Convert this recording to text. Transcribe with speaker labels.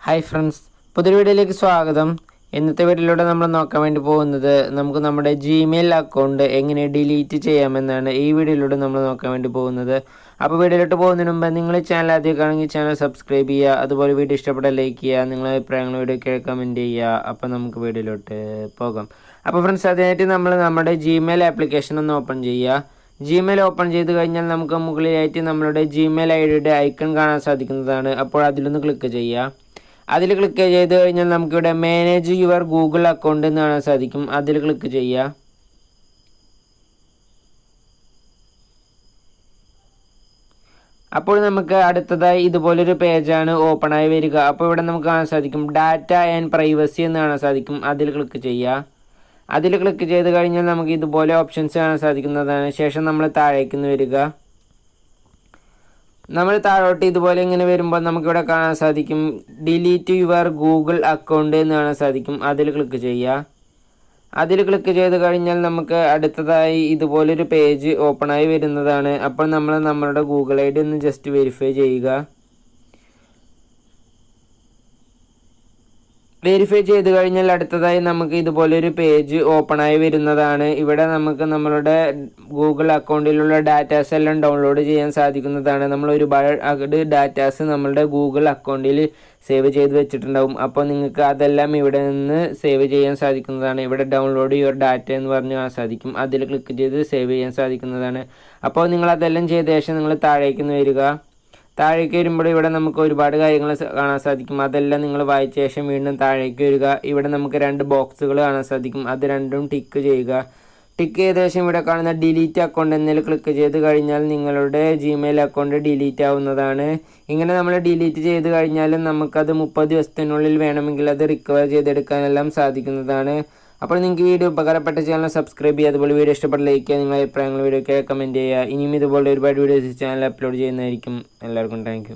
Speaker 1: Hi friends, പുതിയ വീഡിയോയിലേക്ക് സ്വാഗതം. ഇന്നത്തെ വീഡിയോയിലൂടെ നമ്മൾ നോക്കാൻ വേണ്ടി പോകുന്നത് നമുക്ക് നമ്മുടെ ജിമെയിൽ അക്കൗണ്ട് എങ്ങനെ ഡിലീറ്റ് ചെയ്യാമെന്നാണ്. ഈ വീഡിയോയിലൂടെ നമ്മൾ നോക്കാൻ വേണ്ടി പോകുന്നത്. അപ്പോൾ വീഡിയോയിലോട്ട് പോകുന്നതിന് മുമ്പ് നിങ്ങൾ ചാനൽ ആദ്യമൊക്കെയാണെങ്കിൽ ചാനൽ സബ്സ്ക്രൈബ് ചെയ്യുക. അതുപോലെ വീഡിയോ ഇഷ്ടപ്പെട്ട ലൈക്ക് ചെയ്യുക. നിങ്ങളുടെ അഭിപ്രായങ്ങൾ വീഡിയോയ്ക്ക് കമൻറ്റ് ചെയ്യുക. അപ്പോൾ നമുക്ക് വീഡിയോയിലോട്ട് പോകാം. അപ്പോൾ ഫ്രണ്ട്സ്, അതിനായിട്ട് നമ്മൾ നമ്മുടെ ജിമെയിൽ ആപ്ലിക്കേഷൻ ഒന്ന് ഓപ്പൺ ചെയ്യുക. ജിമെയിൽ ഓപ്പൺ ചെയ്ത് കഴിഞ്ഞാൽ നമുക്ക് മുകളിലായിട്ട് നമ്മളുടെ ജിമെയിൽ ഐ ഡിയുടെ ഐക്കൺ കാണാൻ സാധിക്കുന്നതാണ്. അപ്പോൾ അതിലൊന്ന് ക്ലിക്ക് ചെയ്യുക. അതിൽ ക്ലിക്ക് ചെയ്ത് കഴിഞ്ഞാൽ നമുക്കിവിടെ മാനേജ് യുവർ ഗൂഗിൾ അക്കൗണ്ട് എന്ന് കാണാൻ സാധിക്കും. അതിൽ ക്ലിക്ക് ചെയ്യുക. അപ്പോൾ നമുക്ക് അടുത്തതായി ഇതുപോലൊരു പേജാണ് ഓപ്പൺ ആയി വരിക. അപ്പോൾ ഇവിടെ നമുക്ക് കാണാൻ സാധിക്കും ഡാറ്റ ആൻഡ് പ്രൈവസി എന്ന് കാണാൻ സാധിക്കും. അതിൽ ക്ലിക്ക് ചെയ്യുക. അതിൽ ക്ലിക്ക് ചെയ്ത് കഴിഞ്ഞാൽ നമുക്ക് ഇതുപോലെ ഓപ്ഷൻസ് കാണാൻ സാധിക്കുന്നതാണ്. ശേഷം നമ്മൾ താഴേക്ക് വരിക. നമ്മൾ താഴോട്ട് ഇതുപോലെ ഇങ്ങനെ വരുമ്പോൾ നമുക്കിവിടെ കാണാൻ സാധിക്കും ഡിലീറ്റ് യുവർ ഗൂഗിൾ അക്കൗണ്ട് എന്ന് കാണാൻ സാധിക്കും. അതിൽ ക്ലിക്ക് ചെയ്യുക. അതിൽ ക്ലിക്ക് ചെയ്ത് കഴിഞ്ഞാൽ നമുക്ക് അടുത്തതായി ഇതുപോലൊരു പേജ് ഓപ്പണായി വരുന്നതാണ്. അപ്പോൾ നമ്മൾ നമ്മളുടെ ഗൂഗിൾ ഐ ഡി ഒന്ന് ജസ്റ്റ് വെരിഫൈ ചെയ്യുക. വെരിഫൈ ചെയ്ത് കഴിഞ്ഞാൽ അടുത്തതായി നമുക്ക് ഇതുപോലൊരു പേജ് ഓപ്പണായി വരുന്നതാണ്. ഇവിടെ നമുക്ക് നമ്മളുടെ ഗൂഗിൾ അക്കൗണ്ടിലുള്ള ഡാറ്റാസ് എല്ലാം ഡൗൺലോഡ് ചെയ്യാൻ സാധിക്കുന്നതാണ്. നമ്മൾ ഒരുപാട് ഡാറ്റാസ് നമ്മളുടെ ഗൂഗിൾ അക്കൗണ്ടിൽ സേവ് ചെയ്ത് വെച്ചിട്ടുണ്ടാവും. അപ്പോൾ നിങ്ങൾക്ക് അതെല്ലാം ഇവിടെ നിന്ന് സേവ് ചെയ്യാൻ സാധിക്കുന്നതാണ്. ഇവിടെ ഡൗൺലോഡ് യുവർ ഡാറ്റ എന്ന് പറഞ്ഞ് സാധിക്കും. അതിൽ ക്ലിക്ക് ചെയ്ത് സേവ് ചെയ്യാൻ സാധിക്കുന്നതാണ്. അപ്പോൾ നിങ്ങൾ അതെല്ലാം ചെയ്ത ശേഷം നിങ്ങൾ താഴേക്ക് വരിക. താഴേക്ക് വരുമ്പോൾ ഇവിടെ നമുക്ക് ഒരുപാട് കാര്യങ്ങൾ കാണാൻ സാധിക്കും. അതെല്ലാം നിങ്ങൾ വായിച്ച ശേഷം വീണ്ടും താഴേക്ക് വരിക. ഇവിടെ നമുക്ക് 2 ബോക്സുകൾ കാണാൻ സാധിക്കും. അത് രണ്ടും ടിക്ക് ചെയ്യുക. ടിക്ക് ചെയ്ത ശേഷം ഇവിടെ കാണുന്ന ഡിലീറ്റ് അക്കൗണ്ട് എന്നതിൽ ക്ലിക്ക് ചെയ്ത് കഴിഞ്ഞാൽ നിങ്ങളുടെ ജിമെയിൽ അക്കൗണ്ട് ഡിലീറ്റ് ആവുന്നതാണ്. ഇങ്ങനെ നമ്മൾ ഡിലീറ്റ് ചെയ്ത് കഴിഞ്ഞാലും നമുക്കത് 30 ദിവസത്തിനുള്ളിൽ വേണമെങ്കിൽ അത് റിക്കവർ ചെയ്തെടുക്കാനെല്ലാം സാധിക്കുന്നതാണ്. അപ്പോൾ നിങ്ങൾക്ക് വീഡിയോ ഉപകാരപ്പെട്ട ചാനൽ സബ്സ്ക്രൈബ് ചെയ്യുക. അതുപോലെ വീഡിയോ ഇഷ്ടപ്പെട്ട ലൈക്ക് ചെയ്യുക. നിങ്ങളുടെ അഭിപ്രായങ്ങൾ വീഡിയോയ്ക്ക് കമൻറ്റ് ചെയ്യുക. ഇനിയും ഇതുപോലെ ഒരുപാട് വീഡിയോസ് ചാനൽ അപ്ലോഡ് ചെയ്യുന്നതായിരിക്കും. എല്ലാവർക്കും താങ്ക് യു.